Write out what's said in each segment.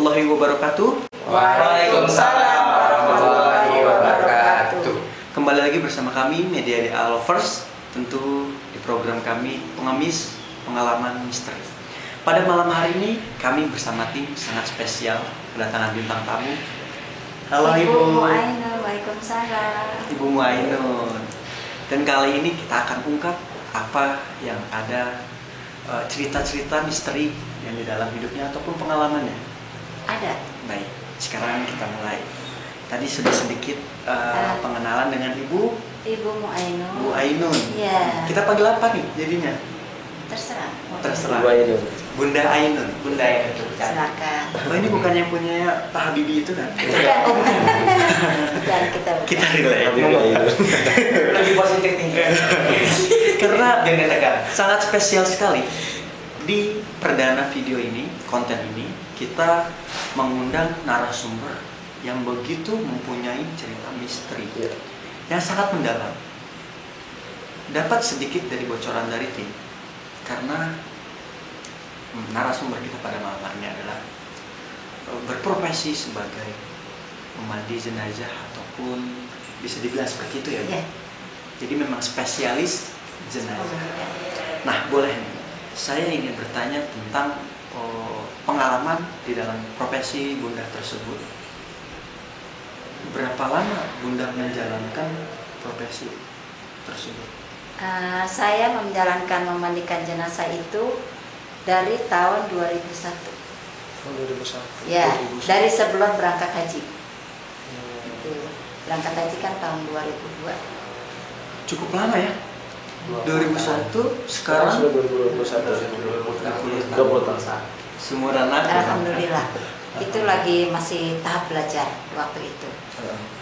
warahmatullahi wabarakatuh. Waalaikumsalam warahmatullahi wabarakatuh. Kembali lagi bersama kami Media DA Lovers, tentu di program kami Pengemis Pengalaman Misteri. Pada malam hari ini kami bersama tim sangat spesial kedatangan bintang tamu. Halo Ibu Muainun, waalaikumsalam. Ibu Muainun. Dan kali ini kita akan ungkap apa yang ada, cerita-cerita misteri yang di dalam hidupnya ataupun pengalamannya. Ada. Baik, sekarang kita mulai. Tadi sudah sedikit pengenalan dengan Ibu Muainun. Bu Ainun. Iya. Kita panggil apa nih jadinya? Terserah. Terserah. Bu Ainun. Bunda Ainun. Bunda Ainun. Silakan. Oh, ini bukan yang punya Pak Habibie itu kan? Bukan. Bukan kita. Relate. Lebih positif nih. Karena Jangan tegang. sangat spesial sekali di perdana video ini, konten ini kita mengundang narasumber yang begitu mempunyai cerita misteri yang sangat mendalam. Dapat sedikit dari bocoran dari tim karena narasumber kita pada malam hari ini adalah berprofesi sebagai pemandi jenazah ataupun bisa dibilang seperti itu ya. Iya. Jadi memang spesialis jenazah. Nah, boleh nih. Saya ingin bertanya tentang pengalaman di dalam profesi Bunda tersebut. Berapa lama Bunda menjalankan profesi tersebut? Saya menjalankan memandikan jenazah itu dari tahun 2001. Tahun 2001. Ya, 2001. dari sebelum berangkat haji. Itu. Berangkat haji kan tahun 2002. Cukup lama ya? 2001 sekarang sudah 2021. 20 tahun. seumuran aku. Alhamdulillah. Itu lagi masih tahap belajar waktu itu.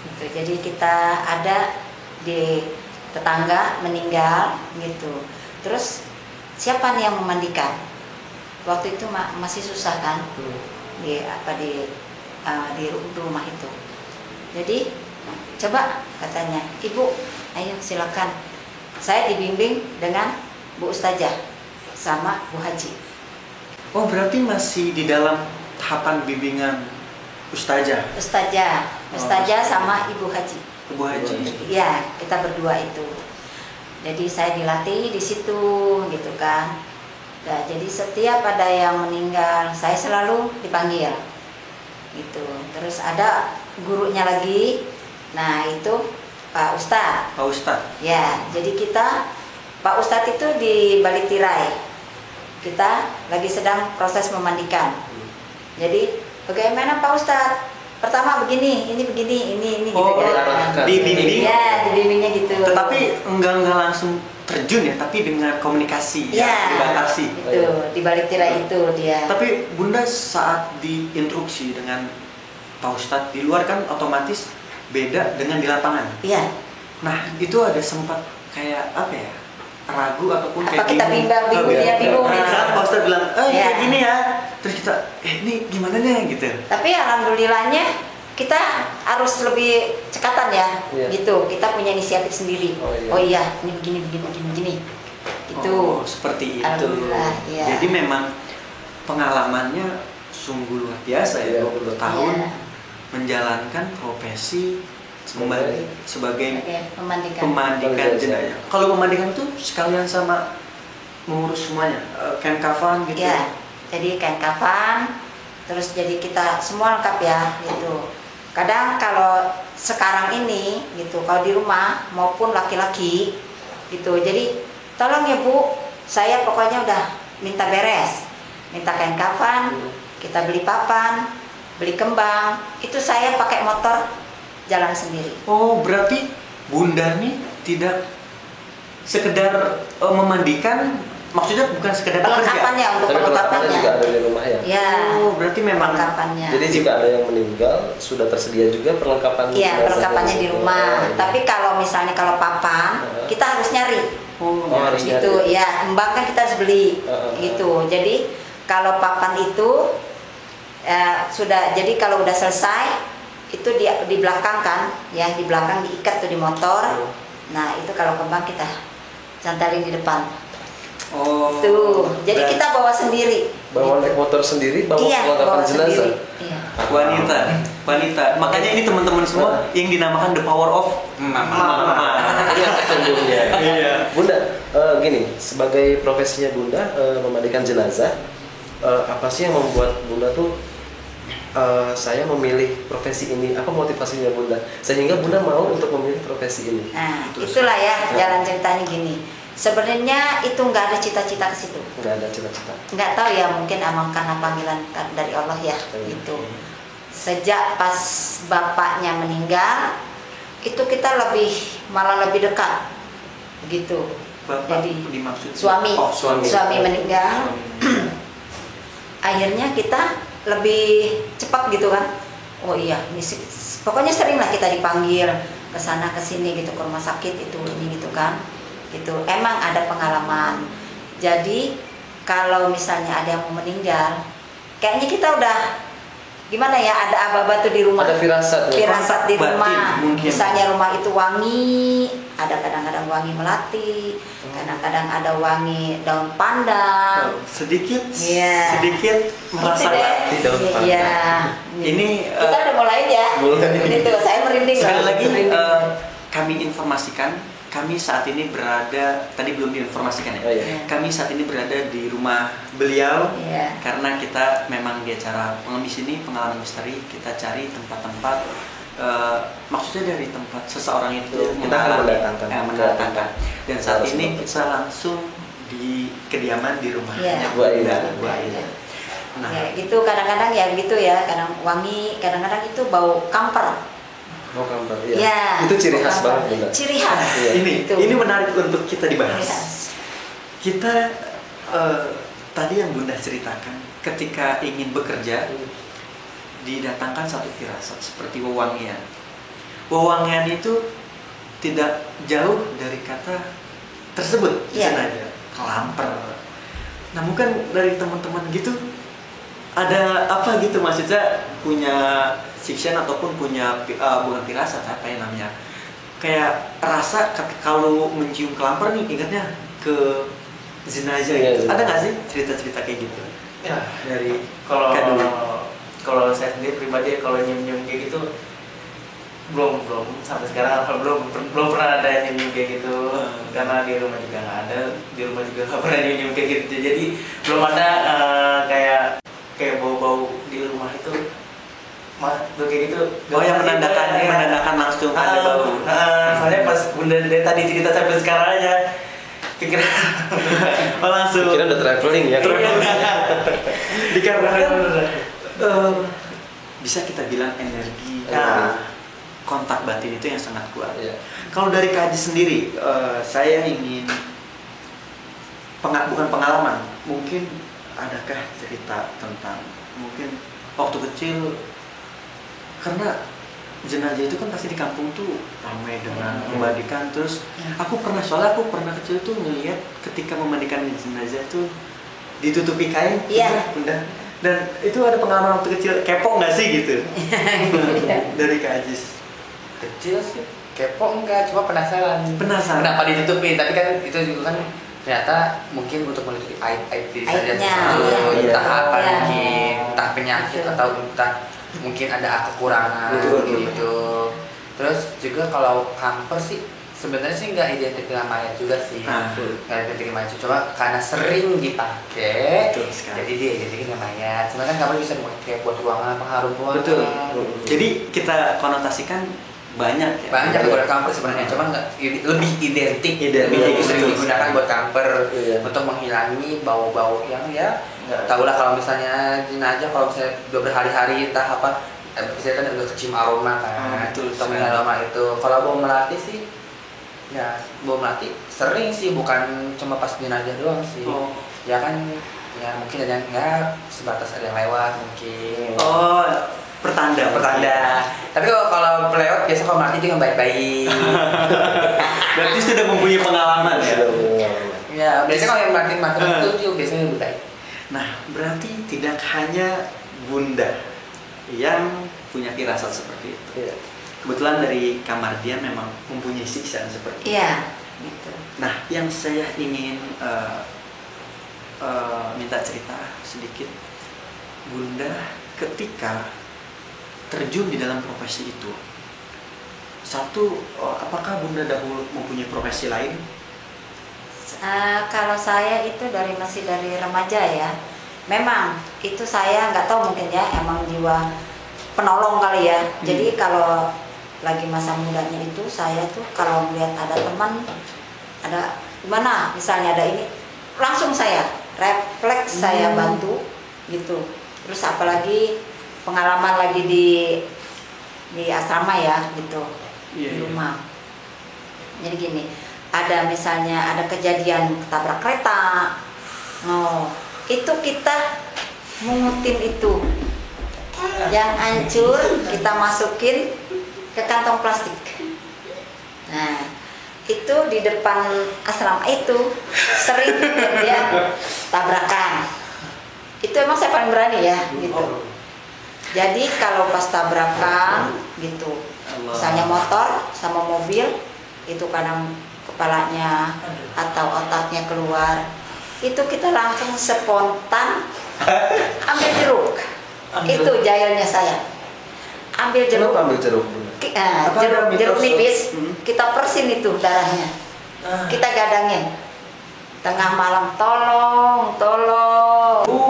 Gitu. Jadi kita ada di tetangga meninggal gitu. Terus siapa nih yang memandikan? Waktu itu masih susah kan di rumah itu. Jadi coba katanya, Ibu, ayo silakan. Saya dibimbing dengan Bu Ustazah sama Bu Haji. Oh, berarti masih di dalam tahapan bimbingan Ustazah. Ustazah sama Ibu Haji. Ibu Haji. Iya, kita berdua itu. Jadi saya dilatih di situ gitu kan. Nah, jadi setiap ada yang meninggal, saya selalu dipanggil. Gitu. Terus ada gurunya lagi. Nah, itu Pak Ustadz. Pak Ustadz. Ya, jadi Pak Ustadz itu di balik tirai. Kita lagi sedang proses memandikan. Jadi, bagaimana Pak Ustadz? Pertama begini, ini begini, ini Oh, gitu kan. dibimbing. Ya, dibimbingnya gitu. Tetapi enggak langsung terjun ya, tapi dengan komunikasi Ya, dibatasi. itu di balik tirai itu dia. Tapi Bunda saat diinstruksi dengan Pak Ustadz di luar kan otomatis beda dengan di lapangan. Iya. Nah, itu ada sempat kayak apa ya? Ragu ataupun Apa kayak kita bingung ya, bingung. Nah, saat Pak Ustadz bilang, Iya. kayak gini ya. Terus kita, ini gimana nih gitu. Tapi alhamdulillahnya kita harus lebih cekatan ya, Iya. gitu. Kita punya inisiatif sendiri. Oh, iya. Ini begini. Itu. Oh, seperti itu. Alhamdulillah, iya. Jadi memang pengalamannya sungguh luar biasa ya, Iya, 20 betul. tahun Iya. menjalankan profesi sebagai Memandikan. pemandikan jenazah. Kalau pemandikan itu sekalian sama mengurus semuanya, kain kafan gitu. Ya, jadi kain kafan, terus jadi kita semua lengkap ya, gitu. Kadang kalau sekarang ini, gitu, kalau di rumah maupun laki-laki, gitu. Jadi tolong ya Bu, saya pokoknya udah minta beres, minta kain kafan, kita beli papan, beli kembang, itu saya pakai motor jalan sendiri. Oh, berarti Bunda nih tidak sekedar memandikan, maksudnya bukan sekedar bekerja. Perlengkapannya untuk Tapi perlengkapannya perlengkapannya. juga ada di rumah ya. Ya, Oh, berarti memang perlengkapannya. Jadi jika ada yang meninggal sudah tersedia juga perlengkapan. Iya, jenazahnya perlengkapannya di situ. rumah. Oh, iya. Tapi kalau misalnya kalau papan, kita harus nyari. oh, Oh, harus Gitu, ya. Kembang kan kita harus beli. Gitu. Jadi kalau papan itu sudah. Jadi kalau udah selesai, itu di belakang kan, ya di belakang diikat tuh di motor. Nah itu kalau kembang kita cantalin di depan. Oh. Tuh, jadi kita bawa sendiri. Bawa naik motor sendiri, bawa Iya, perlengkapan bawa jenazah. sendiri. Iya. wanita. Makanya ini teman-teman semua yang dinamakan the power of mama. Iya sesungguhnya. Iya. Bunda, gini, sebagai profesinya Bunda memandikan jenazah, apa sih yang membuat Bunda tuh saya memilih profesi ini? Apa motivasinya Bunda sehingga Bunda mau untuk memilih profesi ini? Nah, itulah ya jalan ceritanya gini. Sebenarnya itu nggak ada cita-cita ke situ. Nggak ada cita-cita. Nggak tahu ya, mungkin emang karena panggilan dari Allah ya, gitu. Sejak pas bapaknya meninggal, itu kita malah lebih dekat, gitu. Bapak Jadi dimaksud suami meninggal. Akhirnya kita lebih cepat gitu kan. Oh iya, pokoknya sering lah kita dipanggil ke sana ke sini gitu, ke rumah sakit itu ini gitu kan. Gitu. Emang ada pengalaman. Jadi kalau misalnya ada yang mau meninggal, kayaknya kita udah gimana ya, ada aba-aba tuh di rumah. Ada firasat di rumah. Mungkin. Misalnya rumah itu wangi, ada kadang-kadang wangi melati, kadang-kadang ada wangi daun pandan. Sedikit Gitu merasa deh. daun pandan. Iya. Ini Kita udah mulai ya. Gitu, saya merinding. sekali loh. lagi Merinding. kami informasikan, kami saat ini berada, tadi belum diinformasikan ya. Oh, iya. Kami saat ini berada di rumah beliau. Iya. Karena kita memang di acara pengemis ini, pengalaman misteri, kita cari tempat-tempat, maksudnya dari tempat seseorang itu Kita akan mendatangkan. Dan saat ini kita langsung di kediaman di rumahnya Iya. Bu Aida. Nah, Ya, gitu kadang-kadang ya gitu ya, kadang wangi, kadang-kadang itu bau kamper. Oh, kamper. Ya, Iya. Itu ciri bau khas kamper. banget, Bunda. Ciri khas. Iya. Gitu. ini menarik untuk kita Ciri dibahas. khas. Kita tadi yang Bunda ceritakan, ketika ingin bekerja didatangkan satu firasat seperti wewangian. Wewangian itu tidak jauh dari kata tersebut, Iya. aja kelamper. Nah, mungkin dari teman-teman gitu ada apa gitu, maksudnya punya fiction ataupun punya bukan firasat, apa yang namanya, kayak rasa kalau mencium kelamper nih ingatnya ke jenazah Iya, gitu. iya. Ada nggak sih cerita-cerita kayak gitu Ya, dari kalau Kak Dwi? kalau saya sendiri pribadi kalau nyium-nyium kayak gitu belum sampai sekarang belum pernah ada nyium kayak gitu. Karena di rumah juga nggak ada, di rumah juga nggak pernah nyium kayak gitu, jadi belum ada kayak bau-bau di rumah itu tuh kayak gitu. yang menandakan langsung ada bau. Soalnya pas Bunda dari tadi cerita sampai sekarang aja pikiran Langsung Pikiran udah traveling ya. dikarenakan bisa kita bilang energi kontak batin itu yang sangat kuat. Iya. Kalau dari Kak Haji sendiri, saya ingin bukan pengalaman, mungkin adakah cerita tentang mungkin waktu kecil, karena jenazah itu kan pasti di kampung tuh ramai dengan memandikan. Terus aku pernah kecil tuh ngelihat ketika memandikan jenazah tuh ditutupi kain. Iya. Bunda. Dan itu ada pengalaman waktu kecil, kepo nggak sih gitu dari Kak Ajis? kecil sih kepo enggak, cuma penasaran kenapa ditutupi. Tapi kan itu juga kan ternyata mungkin untuk menutupi aib diri saja, Aibnya, iya. entah apa Iya. mungkin, entah penyakit Betul. atau entah mungkin ada kekurangan gitu. Terus juga kalau kamper sih sebenarnya sih nggak identik dengan mayat juga sih, nggak identik dengan mayat, cuma karena sering dipakai Betul sekali. jadi dia identik dengan mayat. Sebenarnya kamper bisa dipakai buat ruangan, pengharum ruangan. Betul. Jadi kita konotasikan banyak ya. Banyak buat kamper sebenarnya, cuma nggak lebih identik, Identik, lebih sering betul. digunakan buat kamper Iya. untuk menghilangi bau-bau yang ya nggak tahu lah. Kalau misalnya jenazah, kalau misalnya udah berhari-hari entah apa, biasanya kan udah kecium aroma kan, Betul, temen aroma itu. Kalau bau melati sih, ya bau melati sering sih, bukan cuma pas jenazah doang sih. Ya kan, ya mungkin ada yang nggak sebatas ada yang lewat mungkin. Pertanda. Tapi kalau pelewat biasa kalau melati itu yang baik-baik. Berarti sudah mempunyai pengalaman ya. Ya, biasanya kalau yang mati itu juga biasanya lebih baik. Nah, berarti tidak hanya Bunda yang punya firasat seperti itu. Iya. Kebetulan dari kamar dia memang mempunyai siksaan seperti itu. Iya, gitu. Nah, yang saya ingin minta cerita sedikit, Bunda ketika terjun di dalam profesi itu? Satu, apakah Bunda dahulu mempunyai profesi lain? Kalau saya itu masih dari remaja ya. Memang itu saya nggak tahu, mungkin ya emang jiwa penolong kali ya. Jadi kalau lagi masa mudanya itu saya tuh kalau melihat ada teman, ada gimana misalnya ada ini, langsung saya refleks saya bantu gitu. Terus apalagi pengalaman lagi di asrama ya gitu, di rumah. Jadi gini, ada misalnya ada kejadian ketabrak kereta, itu kita mengutin itu yang hancur, kita masukin ke kantong plastik. Nah itu di depan asrama itu sering dia tabrakan. Itu emang saya paling berani ya gitu. Jadi kalau pas tabrakan gitu, misalnya motor sama mobil, itu kadang kepalanya atau otaknya keluar, itu kita langsung spontan ambil jeruk. Itu jailnya saya. Ambil jeruk. Kenapa ambil jeruk? Jeruk nipis, kita persin itu darahnya. Kita gadangin. Tengah malam, tolong.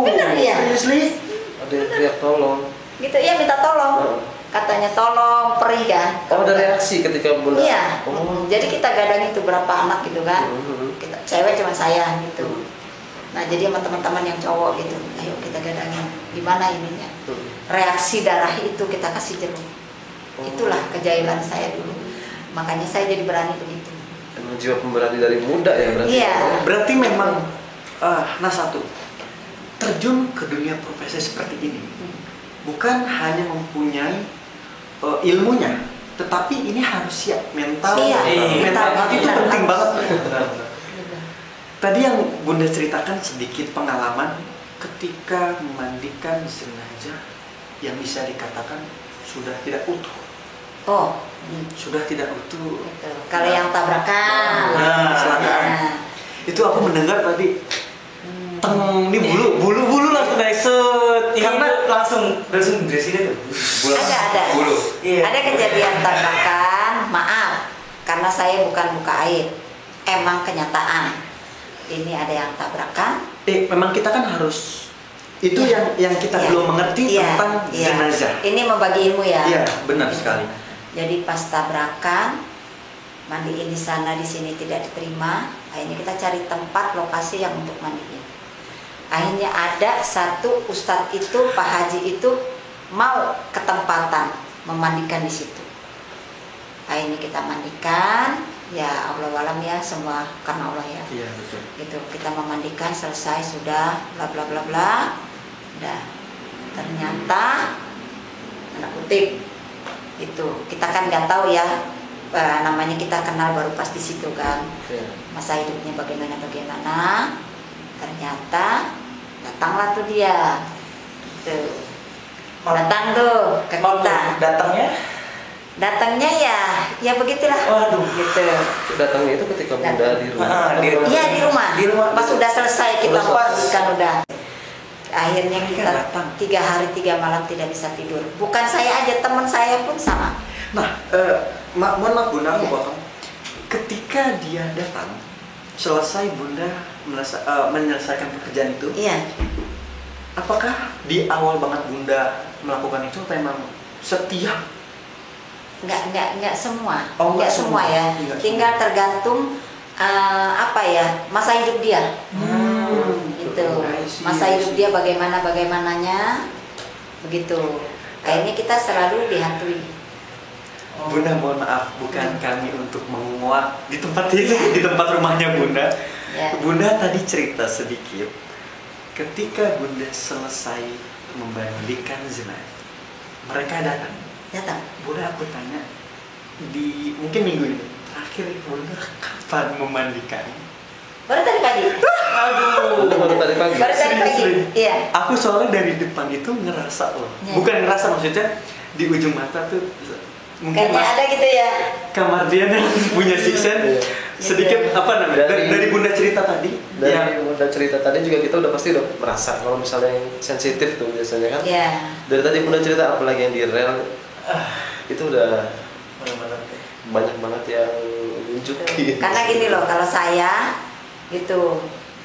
Bener ya? Seriously? Ada yang teriak tolong. Gitu ya, minta tolong. Katanya tolong, perih kan. Oh, ada reaksi ketika Bunda. Iya. Jadi kita gadang itu berapa anak gitu kan. Kita cewek cuma saya gitu. Nah, jadi sama teman-teman yang cowok gitu, ayo kita gadangin. Gimana ininya? Reaksi darah itu kita kasih jeruk. Itulah kejailan saya dulu. Makanya saya jadi berani begitu. Emang jiwa pemberani dari muda ya berarti. Iya. Berarti memang satu, terjun ke dunia profesi seperti ini bukan hanya mempunyai ilmunya, tetapi ini harus siap mental. Iya, mental itu benar, penting harus. banget. Tadi yang Bunda ceritakan sedikit pengalaman ketika memandikan jenazah yang bisa dikatakan sudah tidak utuh. Oh, Sudah tidak utuh. gitu. Kalau yang tabrakan. Kecelakaan. Nah, Itu aku mendengar tadi. Teng, ini bulu langsung dari set. Karena langsung dari sini tuh. ada. Bulu. Iya. Ada kejadian tabrakan, maaf, karena saya bukan buka aib. Emang kenyataan. Ini ada yang tabrakan. Memang kita kan harus itu yang kita belum mengerti tentang jenazah. Ini membagi ilmu ya. Iya, benar sekali. Jadi pas tabrakan, mandiin di sana di sini tidak diterima. Akhirnya kita cari tempat lokasi yang untuk mandiin. Akhirnya ada satu ustadz itu, Pak Haji itu mau ketempatan memandikan di situ. Akhirnya kita mandikan, ya Allah alam ya, semua karena Allah ya. Iya, betul. Gitu, kita memandikan selesai sudah bla bla bla bla. Udah. Ternyata tanda kutip itu kita kan nggak tahu ya, namanya kita kenal baru pas di situ kan. Masa hidupnya bagaimana. Ternyata datanglah tuh dia. Tuh. Datang tuh ke kita. Datangnya ya begitulah. Waduh. Gitu. Datangnya itu ketika Bunda di rumah. Iya di rumah. Di rumah. Pas sudah selesai kita membersihkan udah. Akhirnya kita datang. 3 hari 3 malam tidak bisa tidur. Bukan saya aja, teman saya pun sama. Nah, mohon maaf Bunda, aku potong. Ketika dia datang, selesai Bunda menyelesaikan pekerjaan itu, Iya. apakah di awal banget Bunda melakukan itu atau memang setiap? Enggak semua. Oh, enggak enggak semua semua. ya. Enggak Tinggal tergantung masa hidup dia. Gitu. Masa hidup dia bagaimananya begitu. Akhirnya kita selalu dihantui. Bunda mohon maaf, bukan kami untuk menguak di tempat itu, di tempat rumahnya Bunda. Ya. Bunda tadi cerita sedikit ketika Bunda selesai memandikan jenazah, mereka datang. Bunda, aku tanya di mungkin minggu ini terakhir Bunda kapan memandikan? Baru tadi pagi. Aduh, Baru tadi pagi. Sering. Iya. Aku soalnya dari depan itu ngerasa loh, Ya. bukan ngerasa, maksudnya di ujung mata tuh mungkin Kayaknya ada gitu ya. Kamar dia yang punya sixen sedikit apa namanya dari bunda cerita tadi dari bunda cerita tadi juga kita udah pasti udah merasa kalau misalnya yang sensitif tuh biasanya kan. Iya. Dari tadi bunda cerita apalagi yang di rel itu udah banyak banget yang nunjukin. Karena gini loh, kalau saya gitu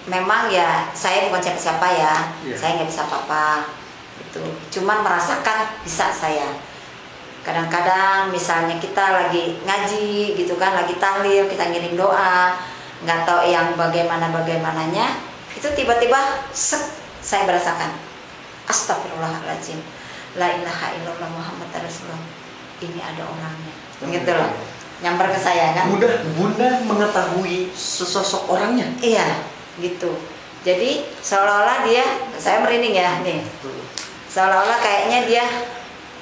memang ya saya bukan siapa-siapa ya, saya nggak bisa apa-apa itu, cuman merasakan bisa saya. Kadang-kadang misalnya kita lagi ngaji gitu kan, lagi tahlil, kita ngirim doa, nggak tahu yang bagaimananya, itu tiba-tiba saya merasakan astagfirullahaladzim, la ilaha illallah Muhammad Rasulullah, ini ada orangnya, gitu loh, nyamper ke saya kan. Bunda mengetahui sesosok orangnya. Iya, gitu. Jadi seolah-olah saya merinding ya nih, seolah-olah kayaknya dia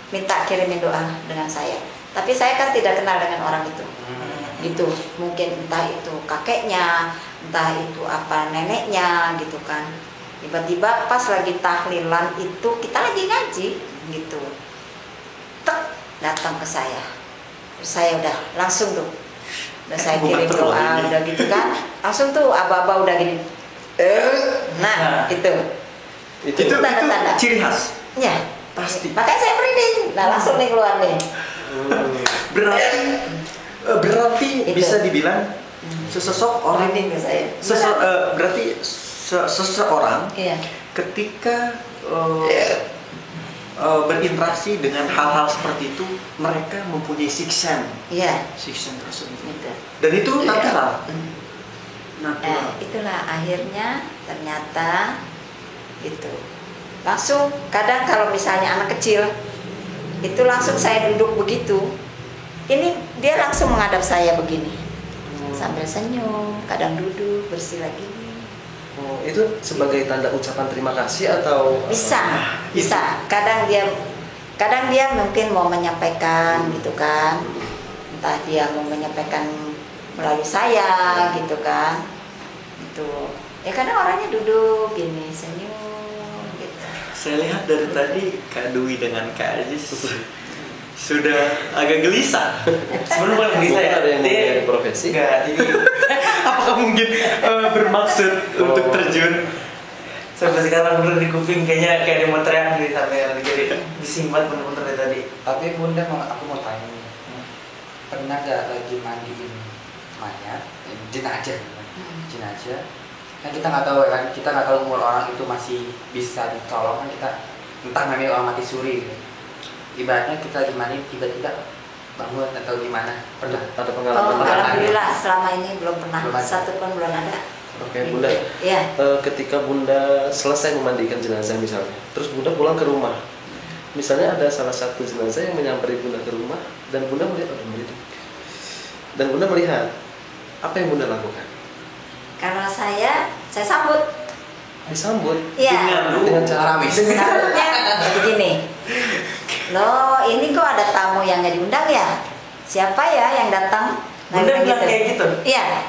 minta kirimin doa dengan saya, tapi saya kan tidak kenal dengan orang itu, gitu. Mungkin entah itu kakeknya, entah itu apa neneknya, gitu kan. Tiba-tiba pas lagi tahlilan itu kita lagi ngaji, gitu, datang ke saya, terus saya udah langsung tuh, udah saya kirim doa, udah gitu kan, langsung tuh aba-aba udah gini, nah itu tanda-tanda ciri khas. Ya. Pasti. Makanya saya merinding. Nah langsung nih keluar nih. Berarti itu bisa dibilang sesosok orang merinding ke saya. berarti seseorang Iya. ketika berinteraksi dengan hal-hal seperti itu, mereka mempunyai sixth sense. Iya. Sixth sense tersebut. Gitu. Dan itu natural. Nah itulah akhirnya ternyata itu. Langsung kadang kalau misalnya anak kecil itu langsung saya duduk begitu, ini dia langsung menghadap saya begini sambil senyum, kadang duduk bersila gini. Itu sebagai tanda ucapan terima kasih atau bisa kadang dia mungkin mau menyampaikan gitu kan, entah dia mau menyampaikan melalui saya gitu kan, itu ya kadang orangnya duduk gini senyum. Saya lihat dari tadi Kak Dwi dengan Kak Aziz sudah agak gelisah. Sebenarnya bukan gelisah ya. Ada yang mau jadi profesi? Enggak, ini Apakah mungkin bermaksud untuk terjun? sampai sekarang bener di kuping kayaknya kayak dia mau teriak nih sampai jadi disimpan bener-bener dari tadi. Tapi bunda aku mau tanya nih, pernah gak lagi mandiin mayat, jenazah, kan kita nggak tahu kan, kita nggak tahu umur orang itu masih bisa ditolong kan, kita entah namanya orang mati suri gitu. Ibaratnya kita lagi mandi tiba-tiba bangun atau gimana, pernah? ada pengalaman? Alhamdulillah selama ini belum pernah, Belum ada. satu pun belum ada. Oke, Bunda. Iya. Ketika Bunda selesai memandikan jenazah misalnya, terus Bunda pulang ke rumah, misalnya ada salah satu jenazah yang menyamperi Bunda ke rumah dan Bunda melihat dan Bunda melihat apa yang Bunda lakukan? Kalau saya sambut. Disambut Iya. dengan cara Sambutnya begini. Loh, ini kok ada tamu yang nggak diundang ya? Siapa ya yang datang? Bunda bilang kayak gitu? Iya,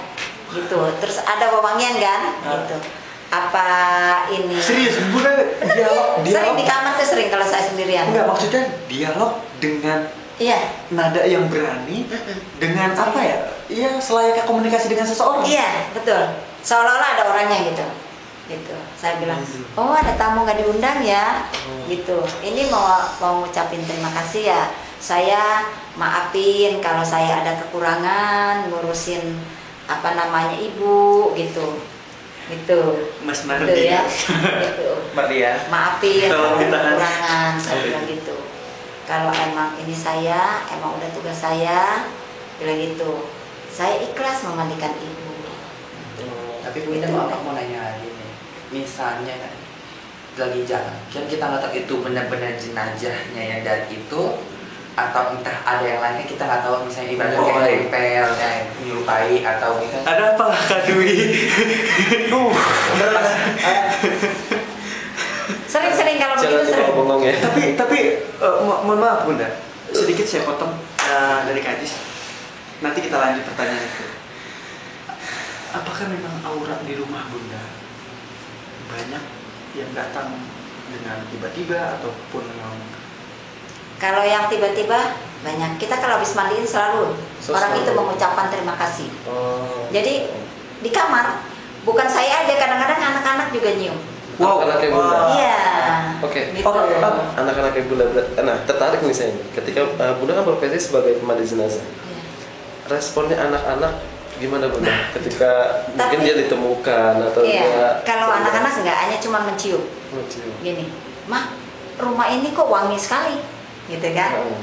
gitu. Terus ada wewangian kan? Gitu. Apa ini? Serius, Bunda dialog Sering di kamar tuh sering kalau saya sendirian. Enggak, maksudnya dialog dengan Iya. nada yang berani dengan apa ya? Iya, selayaknya komunikasi dengan seseorang. Iya, betul. Seolah-olah ada orangnya gitu. Gitu. Saya bilang, "Oh, ada tamu nggak diundang ya?" Gitu. Ini mau ngucapin terima kasih ya. Saya maafin kalau saya ada kekurangan ngurusin apa namanya ibu gitu. Gitu. Mas Gitu Mardi. ya. Gitu. Mardia. Maafin kalau Tolong ada ditahan. kekurangan, saya bilang gitu. Kalau emang ini saya, emang udah tugas saya, bilang gitu. Saya ikhlas memandikan ibu. Tapi bunda aku mau nanya lagi nih, misalnya kan lagi jalan, kan kita nggak tahu itu benar-benar jenazahnya yang dari itu atau entah ada yang lain, kan kita nggak tahu, misalnya ibaratnya kayak nempel, kayak menyerupai atau gitu. Ada apa, Kak Dwi? Sering-sering kalau jangan begitu sering. dibawa bengong ya. Tapi mohon maaf Bunda, sedikit saya potong dari Kak Aziz. Nanti kita lanjut pertanyaan itu. Apakah memang aura di rumah Bunda banyak yang datang dengan tiba-tiba ataupun memang Kalau yang tiba-tiba banyak. Kita kalau habis mandiin selalu orang itu mengucapkan terima kasih. Jadi di kamar bukan saya aja, kadang-kadang anak-anak juga nyium. Wow. Anak-anak kayak Bunda. Iya. Oke. Gitu. Anak-anak kayak Bunda. Nah, tertarik nih saya. Ketika Bunda kan berprofesi sebagai pemandi jenazah. Iya. Responnya anak-anak gimana Bunda? Ketika mungkin Tapi- dia ditemukan atau Iya. dia Kalau anak-anak enggak, hanya cuma mencium. mencium. Gini, "Mah, rumah ini kok wangi sekali." Gitu kan. Oh.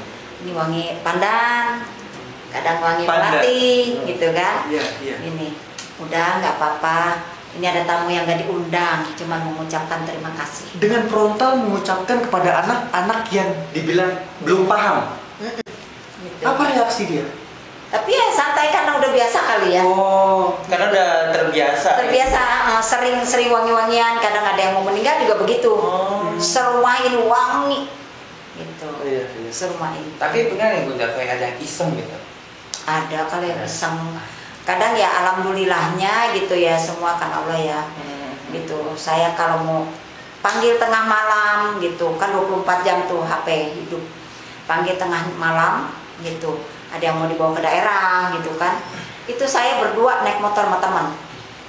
Ini wangi pandan, kadang wangi Pandan. melati, gitu kan. Iya, iya. Ini udah nggak apa-apa, ini ada tamu yang nggak diundang, cuma mengucapkan terima kasih. Dengan frontal mengucapkan kepada anak-anak yang dibilang belum paham. Gitu. Apa reaksi dia? Tapi ya santai karena udah biasa kali ya. Oh, Karena udah terbiasa. Terbiasa sering wangi-wangian, kadang ada yang mau meninggal juga begitu. Oh. Serumahin wangi, gitu. Iya, iya. Serumahin. Tapi benar ya Bunda, kayak ada yang iseng gitu. Ada kali yang iseng. Kadang ya alhamdulillahnya gitu ya, semua kan Allah ya. Gitu. Saya kalau mau panggil tengah malam gitu, kan 24 jam tuh HP hidup. Panggil tengah malam gitu. Ada yang mau dibawa ke daerah gitu kan. Itu saya berdua naik motor sama teman.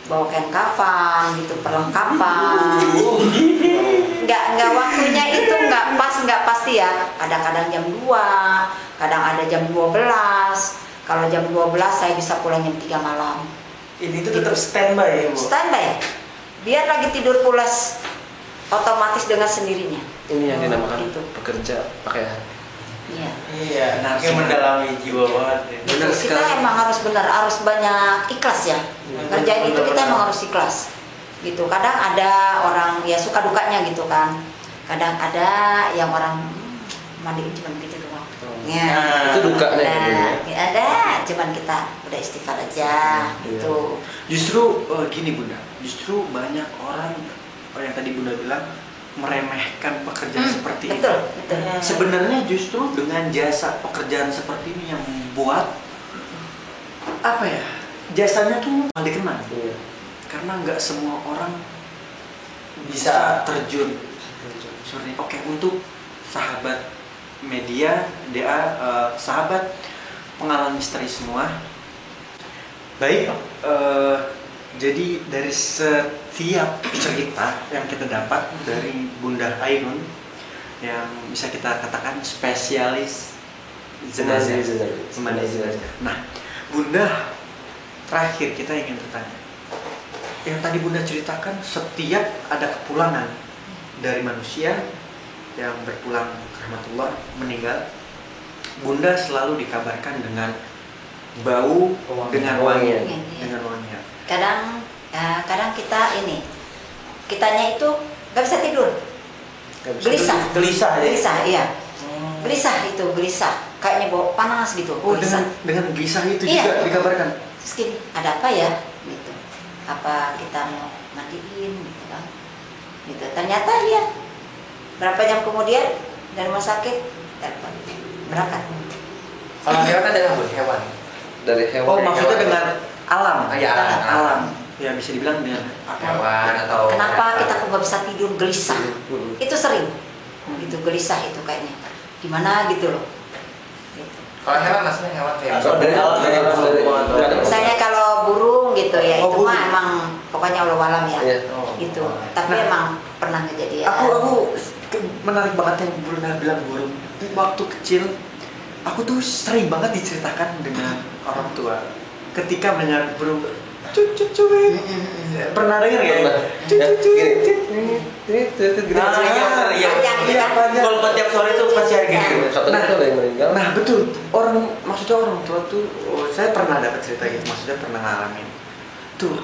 Bawa kain kafan gitu, perlengkapan. Nggak waktunya itu nggak pasti ya. Ada kadang jam 2, kadang ada jam 12. Kalau jam 12 saya bisa pulang jam 3 malam. Ini tuh tetap standby ya, Bu. Standby. Biar lagi tidur pulas, otomatis dengan sendirinya. Ini yang dinamakan Gitu. pekerja pakai hati. Iya. Iya, kayak mendalami jiwa banget ya. Benar Kita sekali. emang harus benar, harus banyak ikhlas ya. Kerjaan itu kita Benar-benar. emang harus ikhlas. Gitu. Kadang ada orang ya suka dukanya gitu kan. Kadang ada yang orang mandiin cuma gitu doang. Ya. Itu dukanya ya, Bunda. Ada, cuman kita udah istighfar aja gitu. Justru gini Bunda, justru banyak orang yang tadi Bunda bilang meremehkan pekerjaan seperti itu. Betul, betul. Sebenarnya justru dengan jasa pekerjaan seperti ini yang membuat apa ya, jasanya tuh malah dikenal. Iya. Karena nggak semua orang Bisa. terjun. Sorry. Oke, untuk sahabat media, DA, sahabat pengalaman misteri semua. Baik, jadi dari setiap cerita yang kita dapat dari Bunda Ainun yang bisa kita katakan spesialis jenazah, pemandi jenazah. Nah, Bunda, terakhir kita ingin bertanya. Yang tadi Bunda ceritakan, setiap ada kepulangan dari manusia yang berpulang ke rahmatullah meninggal, Bunda selalu dikabarkan dengan bau, dengan wangian, Iya. dengan wangian. Kadang kita ini, kitanya itu nggak bisa tidur, gelisah, Gelisah ya. gelisah, iya, gelisah, kayaknya bau panas gitu, Oh, gelisah. dengan gelisah itu Iya. juga dikabarkan. Terus gini, ada apa ya? Gitu. Apa kita mau mandiin gitu kan? Gitu. Ternyata dia berapa jam kemudian dari rumah sakit telepon berangkat. Kalau hewan ada nggak Bu? Hewan. Dari hewan. Oh, maksudnya dengan alam. Iya, alam. Ya bisa dibilang dengan apa? Hewan atau Kenapa kita kok nggak bisa tidur gelisah? Mm-mm. Itu sering, gitu gelisah itu kayaknya. Gimana gitu loh. Gitu. Kalau hewan maksudnya hewan kayak Kalau dari alam dari Kadang- Misalnya kalau burung gitu ya, Oh, itu burung. mah emang pokoknya Allah alam ya. Iya. Gitu. Tapi Nah, emang pernah kejadian. Aku menarik banget yang Bunda bilang burung. Waktu kecil, aku tuh sering banget diceritakan dengan orang tua. Ketika mendengar burung, cuy. Pernah dengar ya? Pernah. Cuy. Ya, Ah, iya. Panjang gitu kan? Kalau tiap sore itu pasti ada gitu. Satu itu ada yang meninggal. Nah betul, maksudnya orang tua tuh, saya pernah dapat cerita gitu, maksudnya pernah ngalamin. Tuh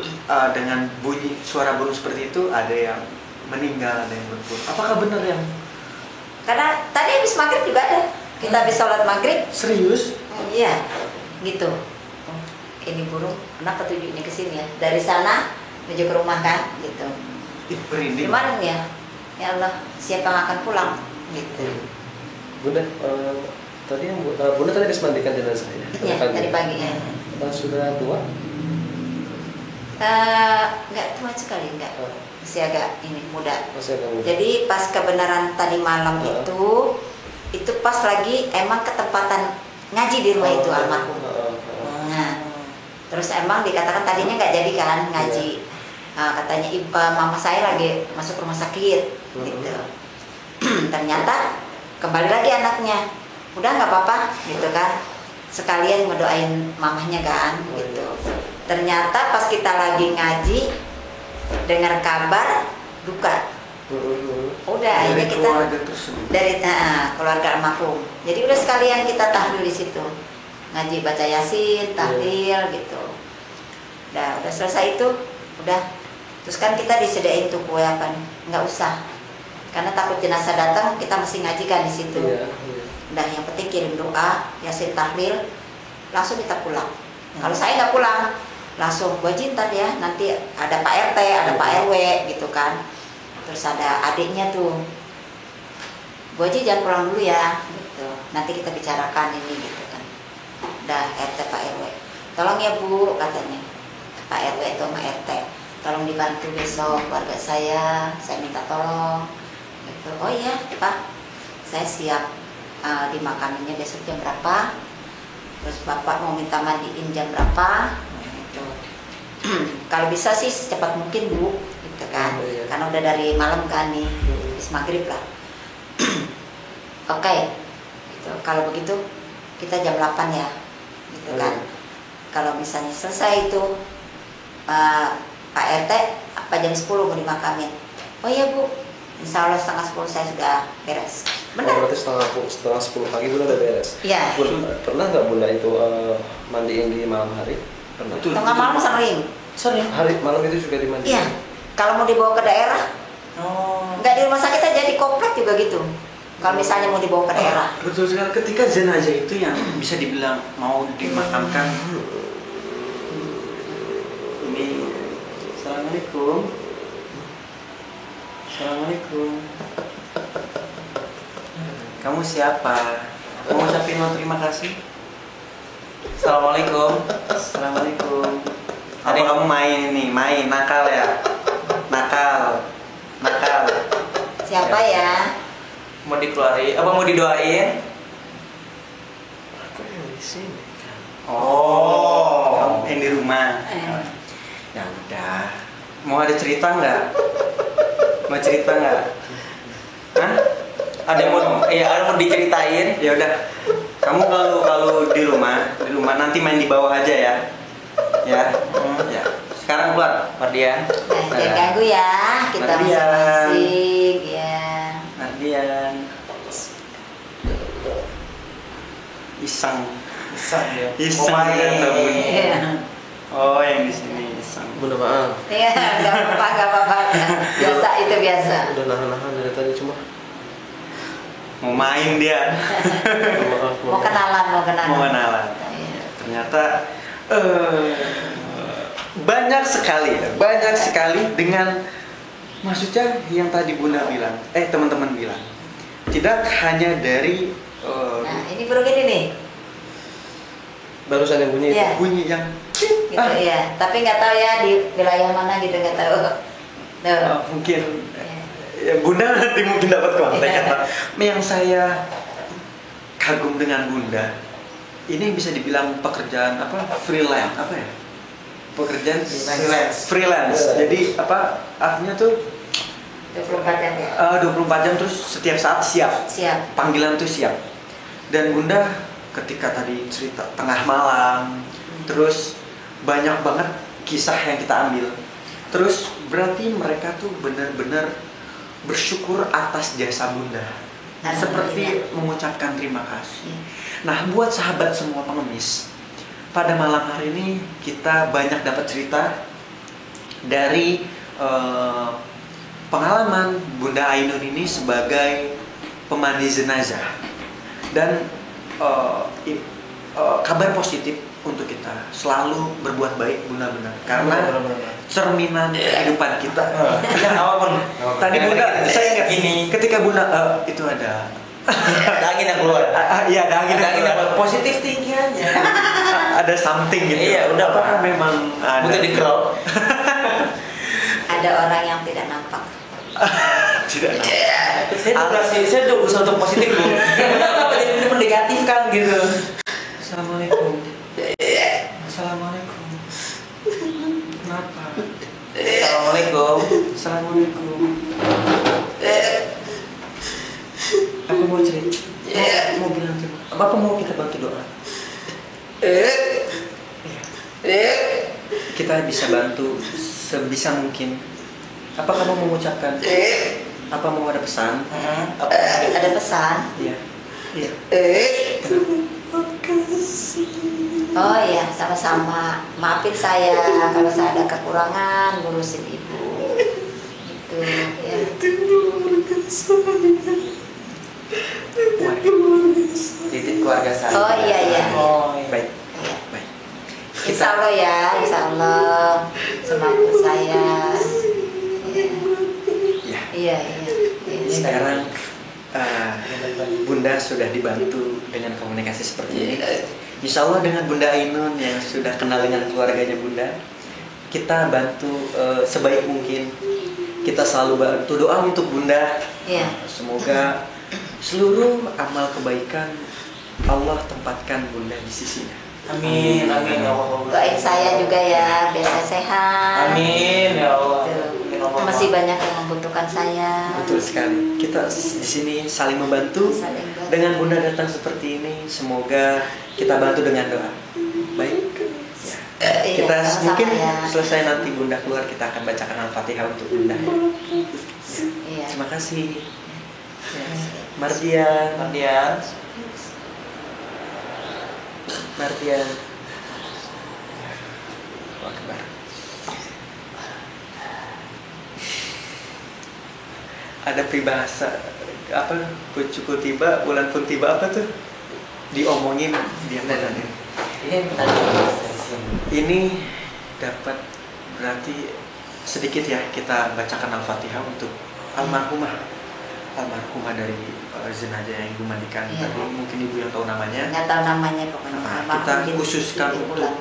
dengan bunyi suara burung seperti itu ada yang meninggal, ada yang berpulang. Apakah benar yang Karena tadi habis maghrib juga ada. Kita habis sholat maghrib, serius? iya, gitu. Ini burung, kenapa tujuannya ke sini ya? Dari sana menuju ke rumah kan, gitu. Ih, merinding. Gimana ya? Ya Allah, siapa yang akan pulang? Gitu. Bunda, tadi yang Bunda tadi habis mandikan jenazah ya? Iya, tadi pagi ya. Sudah tua? Nggak tua sekali, nggak. Masih agak ini muda. Masih ada muda. Jadi pas kebenaran tadi malam itu itu pas lagi emang ketempatan ngaji di rumah itu almarhum. Nah, terus emang dikatakan tadinya nggak jadi kan ngaji. Katanya mama saya lagi masuk rumah sakit gitu. Ternyata kembali lagi anaknya, udah nggak apa-apa gitu kan, sekalian ngedoain mamahnya kan gitu. Ternyata pas kita lagi ngaji dengar kabar duka. Udah akhirnya kita dari keluarga almarhum. Jadi udah sekalian kita tahlil di situ, ngaji baca yasin, tahlil gitu. Udah selesai itu, udah. Terus kan kita disediain tuh kue apa nih? Nggak usah, karena takut jenazah datang, kita mesti ngajikan di situ. Udah yang penting kirim doa, yasin, tahlil, langsung kita pulang. Kalau saya nggak pulang, langsung gua cinta ya. Nanti ada Pak RT, ada Pak RW gitu kan. Terus ada adiknya tuh, Bu Haji jangan pulang dulu ya gitu, nanti kita bicarakan ini gitu kan. Udah RT Pak RW, tolong ya Bu katanya, Pak RW atau Mbak RT, tolong dibantu besok keluarga saya minta tolong gitu. Oh iya Pak, saya siap, dimakaninnya besok jam berapa, terus Bapak mau minta mandiin jam berapa gitu. Kalau bisa sih secepat mungkin Bu gitu kan, karena udah dari malam kan nih, habis maghrib lah. Oke, gitu. Kalau begitu kita jam 8 ya gitu kan. Kalau misalnya selesai itu Pak RT apa jam 10 mau dimakamin, oh iya Bu, insya Allah setengah 10 saya sudah beres. Benar. Berarti setengah 10 pagi Bunda udah beres? Iya. Pernah nggak Bunda itu mandiin di malam hari? Pernah? Tengah malam sering. Hari malam itu juga dimandiin? Iya. Kalau mau dibawa ke daerah, nggak di rumah sakit aja, di komplek juga gitu. Kalau misalnya mau dibawa ke daerah. Betul sekali, ketika jenazah itu yang bisa dibilang mau dimakamkan. Ini, Assalamualaikum. Assalamualaikum. Kamu siapa? Mau ucapin terima kasih? Assalamualaikum. Assalamualaikum. Apa kamu main nakal ya? Nakal. Siapa ya? Mau dikeluarin apa mau didoain? Aku yang di sini kan. Oh, kamu yang di rumah. Ya udah. Mau ada cerita nggak? Mau cerita nggak? Hah? Ada yang mau diceritain? Ya udah. Kamu kalau di rumah nanti main di bawah aja ya. Ya. Ya. Sekarang keluar, Mardian. Jangan ganggu ya, kita masing-masing ya. Mardian. Iseng ya. Iseng ternyata bunyi. Oh, yang di sini iseng. Bunda maaf. Iya, nggak apa-apa. Biasa, itu biasa. Udah nahan-nahan dari tadi cuma. Mau main dia. Maaf. Mau kenalan. Iya. Ternyata banyak sekali dengan maksudnya yang tadi Bunda bilang, teman-teman bilang, tidak hanya dari Nah, ini baru gini nih. Barusan yang bunyi Iya. bunyi yang Gitu ya. Tapi nggak tahu ya di wilayah mana gitu, nggak tahu. Tuh. mungkin ya, Bunda nanti mungkin dapat kontak. Yang saya kagum dengan Bunda, ini bisa dibilang pekerjaan freelance ya? Pekerjaan freelance. Jadi artinya tuh 24 jam ya. 24 jam terus setiap saat Siap. panggilan tuh siap. Dan Bunda ketika tadi cerita tengah malam, terus banyak banget kisah yang kita ambil. Terus berarti mereka tuh benar-benar bersyukur atas jasa Bunda, seperti mengucapkan terima kasih. Nah, buat sahabat semua pengemis, pada malam hari ini kita banyak dapat cerita dari pengalaman Bunda Ainun ini sebagai pemandi jenazah, dan kabar positif untuk kita selalu berbuat baik benar-benar, karena cerminan kehidupan kita. Ya, apapun. Tadi Bunda, saya ingat Gini. ketika Bunda itu ada Angin yang keluar. iya, ada angin yang keluar. Positif thinking aja. Ada something gitu. Iya, udah, apakah Pak. memang ada Butuh di crowd. Ada orang yang tidak nampak. tidak nampak. saya udah berusaha untuk positif bu. Kenapa jadi mennegatifkan gitu? Assalamualaikum. Assalamualaikum. Kenapa? Assalamualaikum. Assalamualaikum. Apa mau cerita? Mau bilang coba. Apa mau kita bantu doa? Kita bisa bantu sebisa mungkin. Apa kamu mau mengucapkan? Apa mau ada pesan? Ada pesan. Iya. Iya. Oh iya, sama-sama. Maafin saya kalau saya ada kekurangan ngurusin ibu. Itu ya. Titik keluarga saya. Oh iya iya. Oh iya. Baik. Iya. Baik. Insya Allah ya, insya Allah semampu saya. Ya. Iya iya. Iya. Sekarang Bunda sudah dibantu dengan komunikasi seperti ini. Insya Allah dengan Bunda Ainun yang sudah kenal dengan keluarganya Bunda, kita bantu sebaik mungkin. Kita selalu bantu doa untuk Bunda. Iya. Semoga seluruh amal kebaikan Allah tempatkan Bunda di sisinya. Amin, amin ya Allah. Doain saya juga ya, biar saya sehat. Amin ya Allah. Tuh. Amin, Allah. Masih banyak yang membutuhkan saya. Betul sekali. Kita di sini saling membantu. Saling bantu. Dengan Bunda datang seperti ini, semoga kita bantu dengan doa. Baik. Iya, Kita sama-sama mungkin ya. selesai nanti Bunda keluar, kita akan bacakan Al-Fatihah untuk Bunda. Iya. Terima kasih. Ya. Mardian. Kemudian Mardian. Allahu Akbar. Ada peribahasa apa? Kucukul tiba, bulan pun tiba, apa tuh? Diomongin dia mana? Ini yang pertanyaan. Ini dapat berarti sedikit ya kita bacakan Al-Fatihah untuk almarhumah dari jenazah yang Ibu mandikan Iya. tadi. Mungkin Ibu yang tahu namanya. Nggak tahu namanya pokoknya. Nah, Almarhum kita Binti- khususkan Binti untuk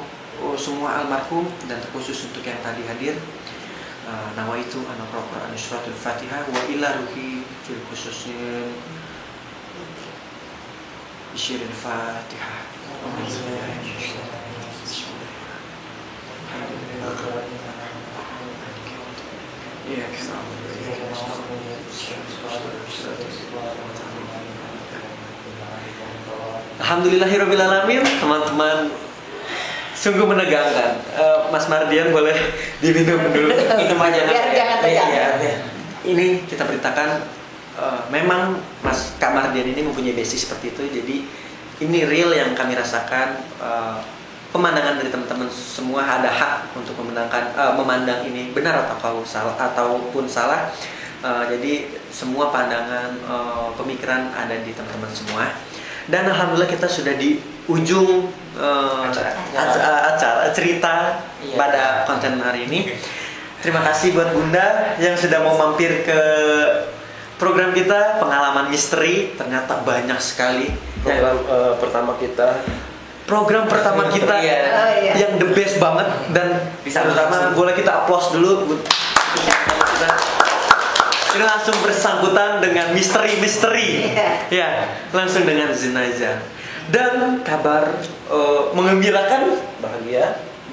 Bulan. semua almarhum dan terkhusus untuk yang tadi hadir. Nawaitu an Al-Qur'an suratul Fatihah wa ila ruhi fil khususnya Bisyril Fatihah. Iya, Alhamdulillahirrabbilalamin. Teman-teman, sungguh menegangkan. Mas Mardian boleh diminum dulu. minum aja. Biar jangan tegang. Iya, iya. Ini kita beritakan memang Kak Mardian ini mempunyai basic seperti itu. Jadi ini real yang kami rasakan. Pemandangan dari teman-teman semua ada hak untuk memandang ini benar ataupun salah. Jadi semua pandangan, pemikiran ada di teman-teman semua. Dan alhamdulillah kita sudah di ujung acara cerita Iya. pada konten hari ini. Terima kasih buat Bunda yang sudah mau mampir ke program kita pengalaman misteri. Ternyata banyak sekali Program pertama kita program pertama kita Iya. Oh, iya. yang the best banget dan Bisa terutama langsung. boleh kita applause dulu. Ini langsung bersangkutan dengan misteri-misteri. Iya. Ya, langsung dengan jenazah. Dan kabar mengembirakan,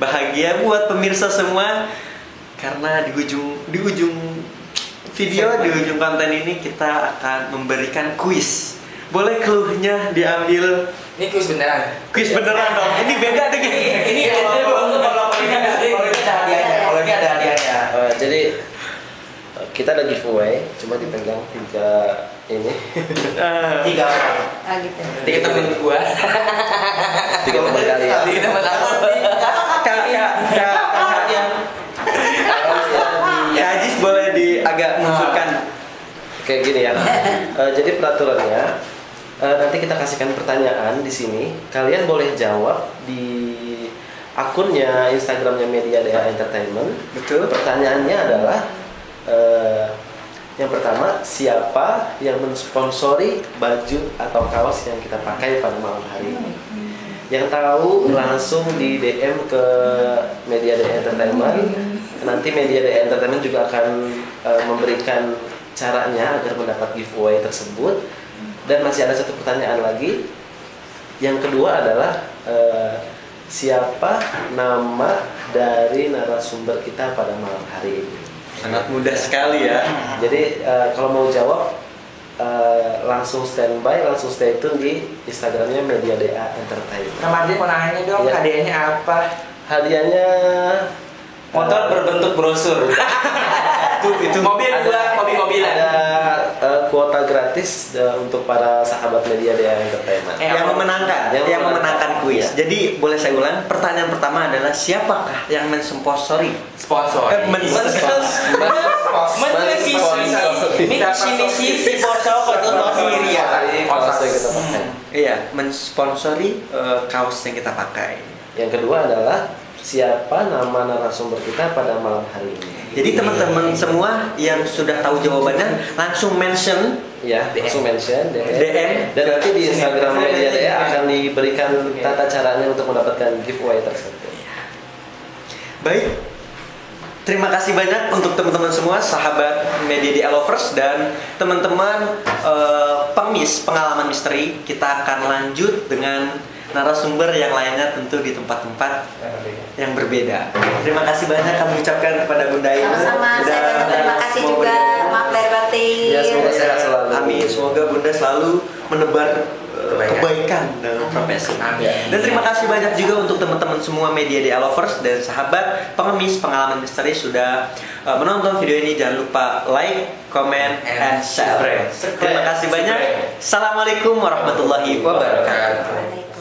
bahagia buat pemirsa semua karena di ujung video, di ujung konten ini kita akan memberikan kuis. Boleh clue-nya diambil. Ini kuis beneran. Kuis beneran dong. Ini beda dengan Ini kalau ini ada hadiahnya. Kalau ini ada hadiahnya. Jadi kita ada giveaway, cuma dipegang 3 ini. Tiga. Ah gitu. Tiga temen gua. 3 teman kalian. Tiga temen aku. Kak Ajis boleh agak munculkan. Kayak gini ya. Jadi peraturannya nanti kita kasihkan pertanyaan di sini. Kalian boleh jawab di akunnya Instagramnya Media DA Entertainment. Betul. Pertanyaannya adalah yang pertama, siapa yang mensponsori baju atau kaos yang kita pakai pada malam hari ini? Yang tahu langsung di DM ke Media DA Entertainment. Nanti Media DA Entertainment juga akan memberikan caranya agar mendapat giveaway tersebut. Dan masih ada satu pertanyaan lagi. Yang kedua adalah siapa nama dari narasumber kita pada malam hari ini? Sangat mudah sekali ya. Jadi kalau mau jawab langsung standby, langsung stay tune di Instagramnya Media DA Entertainment. Kemarin mau nanya dong, Iya. hadiahnya apa? Hadiahnya Motor berbentuk brosur. Itu Mobil dua, mobil-mobilan. ada kuota gratis untuk para sahabat Media DA Entertainment. yang memenangkan, yang memenangkan kuis. Ya. Jadi boleh saya ulang. Pertanyaan pertama adalah siapakah yang mensponsori? Sponsor. Iya, mensponsori kaos yang kita pakai. Yang kedua adalah siapa nama narasumber kita pada malam hari ini. Jadi teman-teman semua yang sudah tahu jawabannya langsung mention Ya, langsung mention DM. dan nanti di Instagram Media DA akan diberikan tata caranya untuk mendapatkan giveaway tersebut. Baik. Terima kasih banyak untuk teman-teman semua, sahabat Media DA Lovers dan teman-teman pengemis pengalaman misteri. Kita akan lanjut dengan narasumber yang lainnya tentu di tempat-tempat yang berbeda. Terima kasih banyak kami ucapkan kepada Bunda Ina. Sama-sama, saya banyak terima kasih mau juga. bergabung. Maaf lahir batin. Ya, semoga sehat selalu. Amin. Semoga Bunda selalu menebar kebaikan dalam profesi. Amin. Dan terima kasih banyak juga untuk teman-teman semua Media DA Lovers dan sahabat pengemis pengalaman misteri sudah menonton video ini. Jangan lupa like, comment, and share. Terima kasih banyak. Assalamualaikum warahmatullahi wabarakatuh. Waalaikumsalam.